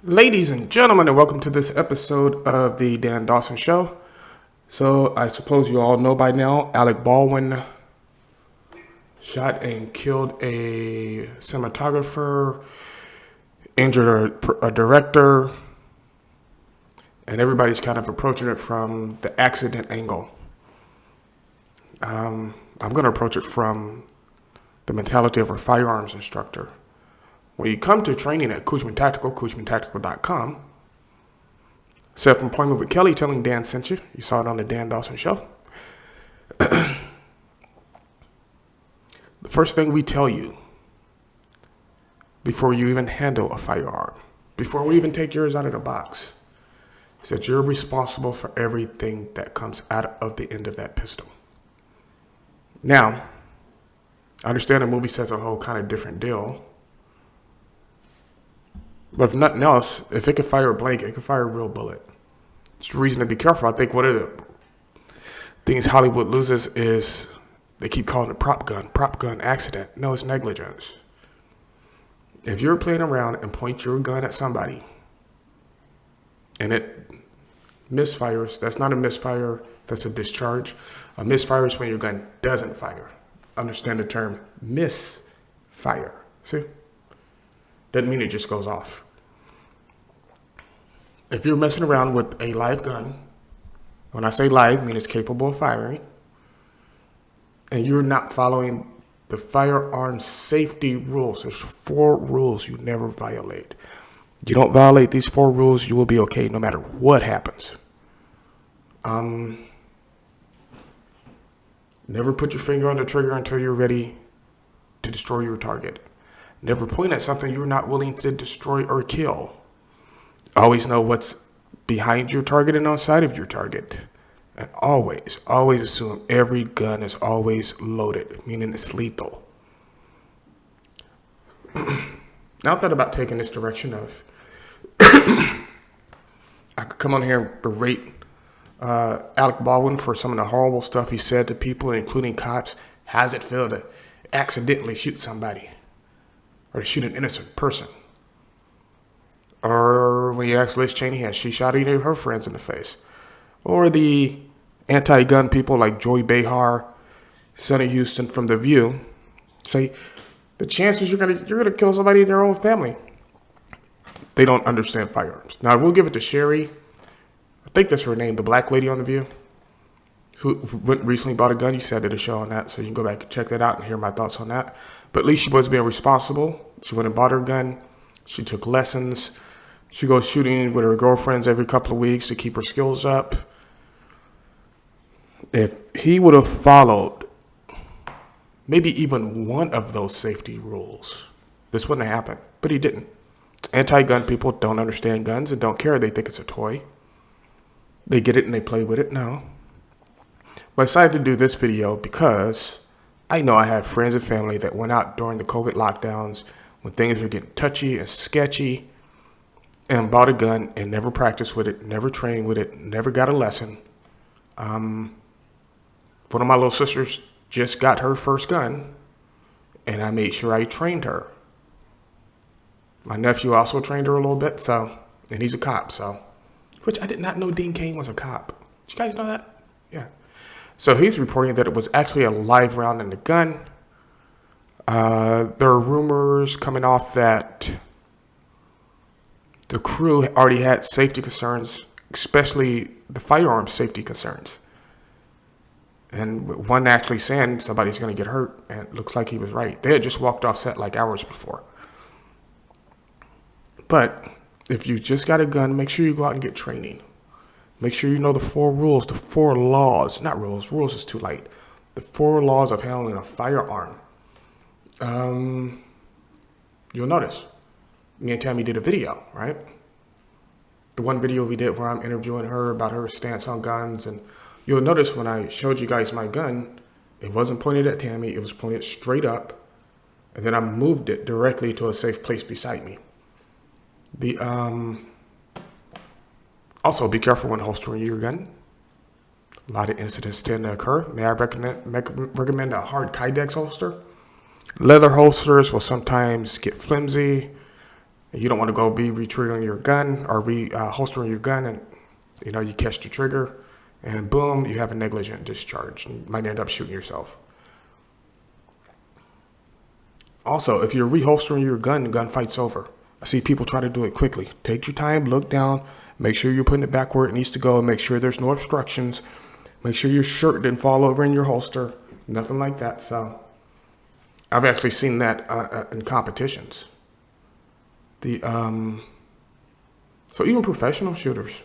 Ladies and gentlemen, and welcome to this episode of the Dan Dawson Show. So, I suppose you all know by now, Alec Baldwin shot and killed a cinematographer, injured a director, and everybody's kind of approaching it from the accident angle. I'm going to approach it from the mentality of a firearms instructor. When you come to training at Cushman Tactical, CushmanTactical.com, set up an appointment with Kelly, telling Dan sent you. You saw it on the Dan Dawson Show. The first thing we tell you before you even handle a firearm, before we even take yours out of the box, is that you're responsible for everything that comes out of the end of that pistol. Now, I understand the movie says a whole kind of different deal. But if nothing else, if it can fire a blank, it can fire a real bullet. It's a reason to be careful. I think one of the things Hollywood loses is they keep calling it prop gun accident. No, it's negligence. If you're playing around and point your gun at somebody and it misfires, that's not a misfire, that's a discharge. A misfire is when your gun doesn't fire. Understand the term misfire. See? Doesn't mean it just goes off. If you're messing around with a live gun, when I say live, I mean it's capable of firing, and you're not following the firearm safety rules, there's 4 rules you never violate. You don't violate these 4 rules, you will be okay no matter what happens. Never put your finger on the trigger until you're ready to destroy your target. Never point at something you're not willing to destroy or kill. Always know what's behind your target and on side of your target. And always assume every gun is always loaded, meaning it's lethal. Now I thought about taking this direction of, I could come on here and berate Alec Baldwin for some of the horrible stuff he said to people, including cops. How's it feel to accidentally shoot somebody? Or to shoot an innocent person? Or when you ask Liz Cheney, has she shot any of her friends in the face? Or the anti-gun people like Joy Behar, Sonny Houston from The View, say the chances you're gonna kill somebody in their own family. They don't understand firearms. Now, I will give it to Sherry, I think that's her name, the black lady on The View, who recently bought a gun. You said did a show on that, so you can go back and check that out and hear my thoughts on that. But at least she was being responsible. She went and bought her gun. She took lessons. She goes shooting with her girlfriends every couple of weeks to keep her skills up. If he would have followed maybe even one of those safety rules, this wouldn't have happened. But he didn't. Anti-gun people don't understand guns and don't care. They think it's a toy. They get it and they play with it. No. But I decided to do this video because I know I had friends and family that went out during the COVID lockdowns when things were getting touchy and sketchy and bought a gun and never practiced with it, never trained with it, never got a lesson. One of my little sisters just got her first gun and I made sure I trained her. My nephew also trained her a little bit, and he's a cop, which I did not know Dean Cain was a cop. Did you guys know that? Yeah. So he's reporting that it was actually a live round in the gun. There are rumors coming off that the crew already had safety concerns, especially the firearm safety concerns. And one actually saying somebody's going to get hurt, and it looks like he was right. They had just walked off set like hours before. But if you just got a gun, make sure you go out and get training. Make sure you know the 4 rules, the 4 laws. Not rules. Rules is too light. The 4 laws of handling a firearm. You'll notice. Me and Tammy did a video, right? The one video we did where I'm interviewing her about her stance on guns. And you'll notice when I showed you guys my gun, it wasn't pointed at Tammy. It was pointed straight up. And then I moved it directly to a safe place beside me. Also, be careful when holstering your gun. A lot of incidents tend to occur. May I recommend a hard Kydex holster? Leather holsters will sometimes get flimsy You don't want to go be retriggering your gun or holstering your gun, and you catch the trigger, and boom, you have a negligent discharge. You might end up shooting yourself. Also, if you're reholstering your gun, the gunfight's over. I see people try to do it quickly. Take your time, look down, make sure you're putting it back where it needs to go, make sure there's no obstructions, make sure your shirt didn't fall over in your holster, nothing like that. So I've actually seen that in competitions. So even professional shooters,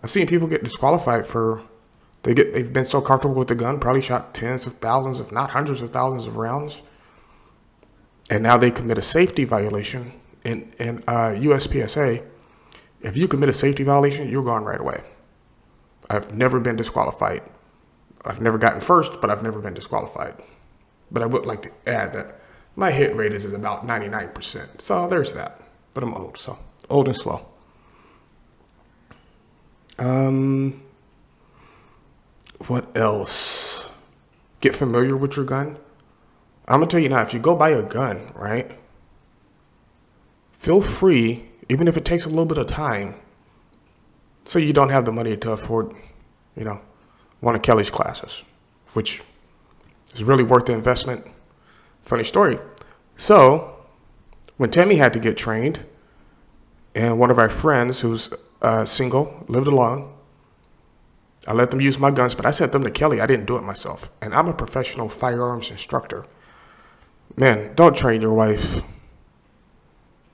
I've seen people get disqualified for they've been so comfortable with the gun, probably shot tens of thousands, if not hundreds of thousands of rounds, and now they commit a safety violation. In USPSA, if you commit a safety violation, you're gone right away. I've never been disqualified. I've never gotten first, but I've never been disqualified. But I would like to add that my hit rate is at about 99%. So there's that. But I'm old, so old and slow. What else? Get familiar with your gun. I'm gonna tell you now, if you go buy a gun, right? Feel free, even if it takes a little bit of time, so you don't have the money to afford, one of Kelly's classes, which is really worth the investment. Funny story. So, when Tammy had to get trained, and one of our friends who's single, lived alone, I let them use my guns, but I sent them to Kelly. I didn't do it myself. And I'm a professional firearms instructor. Man, don't train your wife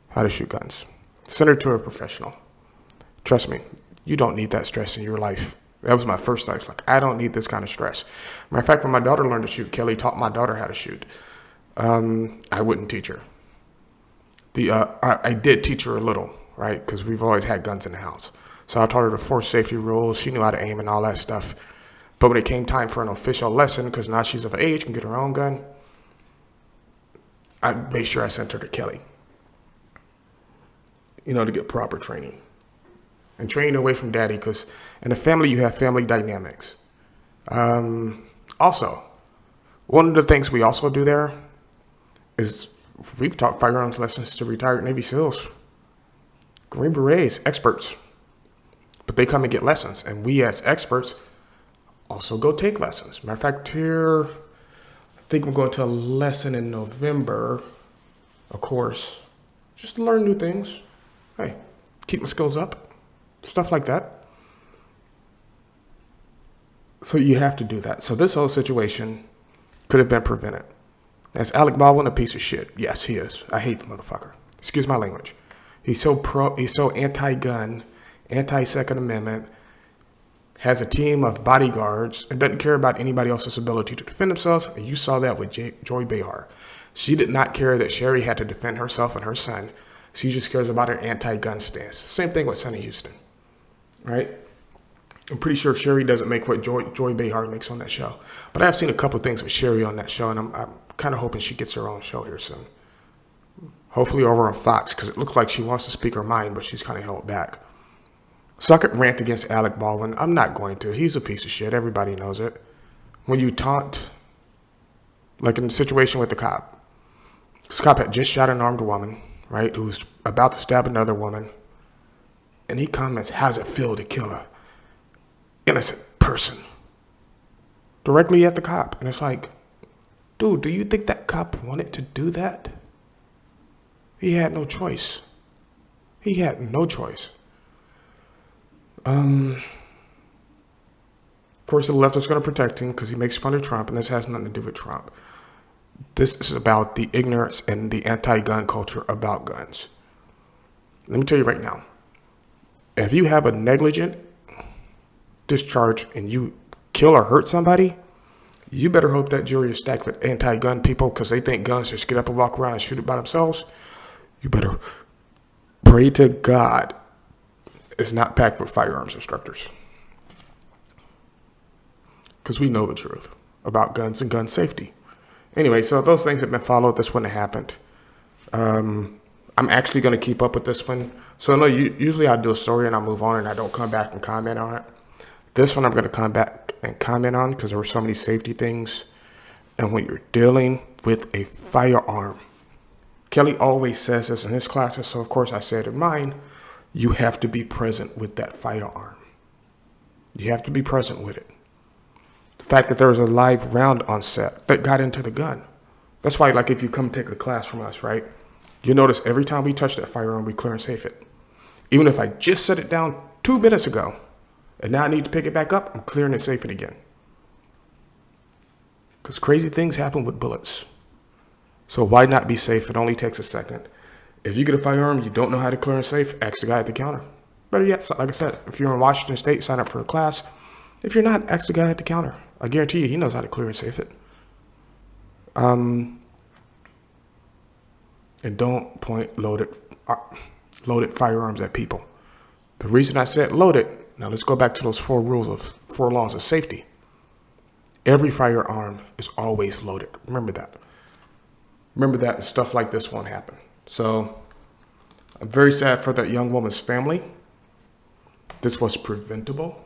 how to shoot guns. Send her to a professional. Trust me, you don't need that stress in your life. That was my first thought. It's like, I don't need this kind of stress. Matter of fact, when my daughter learned to shoot, Kelly taught my daughter how to shoot. I wouldn't teach her. I did teach her a little, right? Because we've always had guns in the house. So I taught her the 4 safety rules. She knew how to aim and all that stuff. But when it came time for an official lesson, because now she's of age, can get her own gun, I made sure I sent her to Kelly. To get proper training. And training away from daddy, because in a family, you have family dynamics. Also, one of the things we also do there is we've taught firearms lessons to retired Navy SEALs, Green Berets, experts. But they come and get lessons. And we as experts also go take lessons. Matter of fact, here, I think we're going to a lesson in November, of course, just to learn new things. Hey, keep my skills up, stuff like that. So you have to do that. So this whole situation could have been prevented. Is Alec Baldwin a piece of shit? Yes, he is. I hate the motherfucker. Excuse my language. He's so anti-gun, anti-Second Amendment, has a team of bodyguards, and doesn't care about anybody else's ability to defend themselves. And you saw that with Joy Behar. She did not care that Sherry had to defend herself and her son. She just cares about her anti-gun stance. Same thing with Sonny Houston, right? I'm pretty sure Sherry doesn't make what Joy Behar makes on that show. But I've seen a couple of things with Sherry on that show, and I'm kind of hoping she gets her own show here soon. Hopefully over on Fox, because it looks like she wants to speak her mind, but she's kind of held back. So I could rant against Alec Baldwin. I'm not going to. He's a piece of shit. Everybody knows it. When you taunt, like in the situation with the cop. This cop had just shot an armed woman, right, who's about to stab another woman. And he comments, how's it feel to kill a innocent person? Directly at the cop. And it's like, dude, do you think that cop wanted to do that? He had no choice. He had no choice. Of course, the left is going to protect him because he makes fun of Trump, and this has nothing to do with Trump. This is about the ignorance and the anti-gun culture about guns. Let me tell you right now, if you have a negligent discharge and you kill or hurt somebody, you better hope that jury is stacked with anti-gun people because they think guns just get up and walk around and shoot it by themselves. You better pray to God it's not packed with firearms instructors. Because we know the truth about guns and gun safety. Anyway, so if those things have been followed, this wouldn't have happened. I'm actually going to keep up with this one. So no, usually I do a story and I move on and I don't come back and comment on it. This one I'm going to come back and comment on because there were so many safety things. And when you're dealing with a firearm, Kelly always says this in his classes, so of course I said in mine, you have to be present with that firearm. You have to be present with it. The fact that there was a live round on set that got into the gun. That's why, like, if you come take a class from us, right, you notice every time we touch that firearm, we clear and safe it. Even if I just set it down 2 minutes ago, and now I need to pick it back up, I'm clearing and safe it again. Because crazy things happen with bullets. So why not be safe? It only takes a second. If you get a firearm, you don't know how to clear and safe, ask the guy at the counter. Better yet, like I said, if you're in Washington State, sign up for a class. If you're not, ask the guy at the counter. I guarantee you, he knows how to clear and safe it. And don't point loaded firearms at people. The reason I said loaded, now let's go back to those 4 laws of safety. Every firearm is always loaded. Remember that. Remember that, and stuff like this won't happen. So I'm very sad for that young woman's family. This was preventable.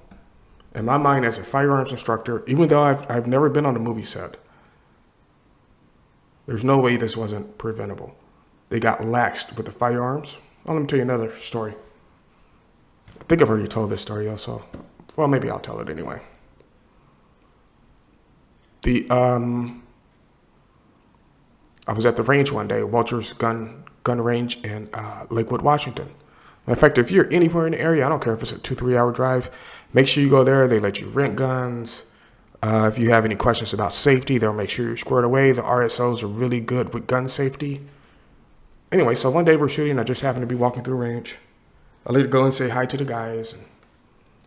In my mind, as a firearms instructor, even though I've never been on a movie set, there's no way this wasn't preventable. They got laxed with the firearms. Well, let me tell you another story. I think I've already told this story also. Well, maybe I'll tell it anyway. I was at the range one day, Walter's gun range in Lakewood, Washington. In fact, if you're anywhere in the area, I don't care if it's a 2-3 hour drive, make sure you go there. They let you rent guns. If you have any questions about safety, they'll make sure you're squared away. The RSOs are really good with gun safety. Anyway, so one day we're shooting. I just happened to be walking through range. I later go and say hi to the guys. And,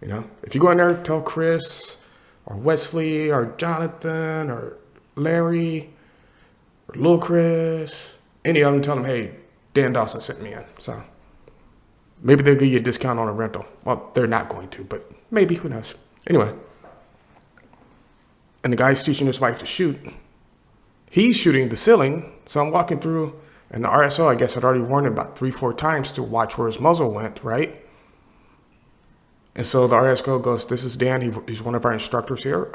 you know, if you go in there, tell Chris or Wesley or Jonathan or Larry or Lil Chris, any of them, tell them, hey, Dan Dawson sent me in. So maybe they'll give you a discount on a rental. Well, they're not going to, but maybe, who knows. Anyway, and the guy's teaching his wife to shoot. He's shooting the ceiling, so I'm walking through, and the RSO, I guess, had already warned him about 3-4 times to watch where his muzzle went, right? And so the RSO goes, this is Dan. He's one of our instructors here.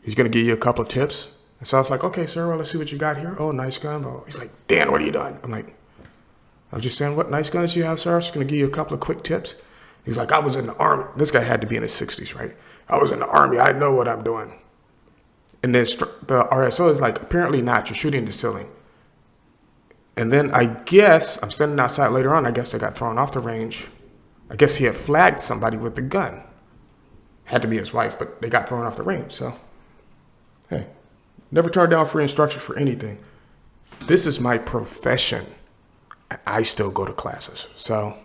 He's going to give you a couple of tips. And so I was like, okay, sir, well, let's see what you got here. Oh, nice gun. Oh, he's like, Dan, what are you doing? I'm like, I was just saying, what nice guns you have, sir? I'm just going to give you a couple of quick tips. He's like, I was in the Army. This guy had to be in his 60s, right? I was in the Army. I know what I'm doing. And then the RSO is like, apparently not. You're shooting the ceiling. And then I guess, I'm standing outside later on. I guess they got thrown off the range. I guess he had flagged somebody with the gun. Had to be his wife, but they got thrown off the range. So, hey, never turn down free instruction for anything. This is my profession. I still go to classes. So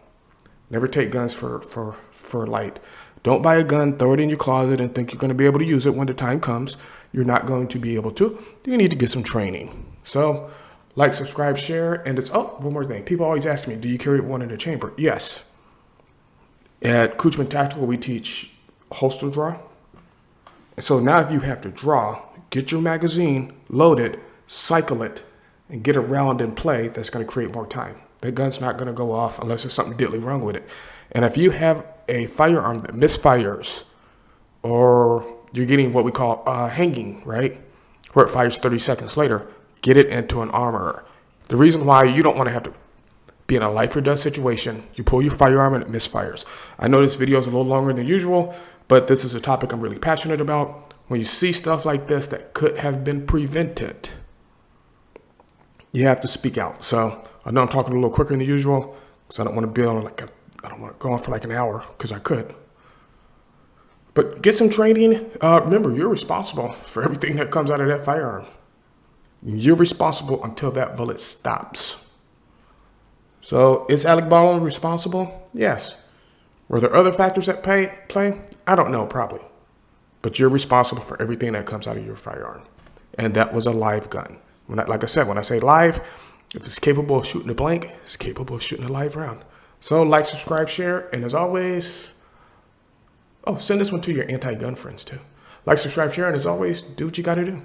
never take guns for light. Don't buy a gun, throw it in your closet, and think you're going to be able to use it when the time comes. You're not going to be able to. You need to get some training. So like, subscribe, share, and it's, oh, one more thing. People always ask me, do you carry one in the chamber? Yes. At Coochman Tactical, we teach holster draw. So now if you have to draw, get your magazine, load it, cycle it, and get a round in play. That's going to create more time. That gun's not going to go off unless there's something diddly wrong with it. And if you have a firearm that misfires, or you're getting what we call hanging, right, where it fires 30 seconds later, get it into an armorer. The reason why you don't want to have to be in a life or death situation, you pull your firearm and it misfires. I know this video is a little longer than usual, but this is a topic I'm really passionate about. When you see stuff like this that could have been prevented, you have to speak out. So I know I'm talking a little quicker than usual, because I don't want to be on I don't want to go on for like an hour, because I could. But get some training. Remember, you're responsible for everything that comes out of that firearm. You're responsible until that bullet stops. So is Alec Baldwin responsible? Yes. Were there other factors at play? I don't know, probably. But you're responsible for everything that comes out of your firearm. And that was a live gun. Like I said, when I say live, if it's capable of shooting a blank, it's capable of shooting a live round. So like, subscribe, share, and as always, oh, send this one to your anti-gun friends too. Like, subscribe, share, and as always, do what you got to do.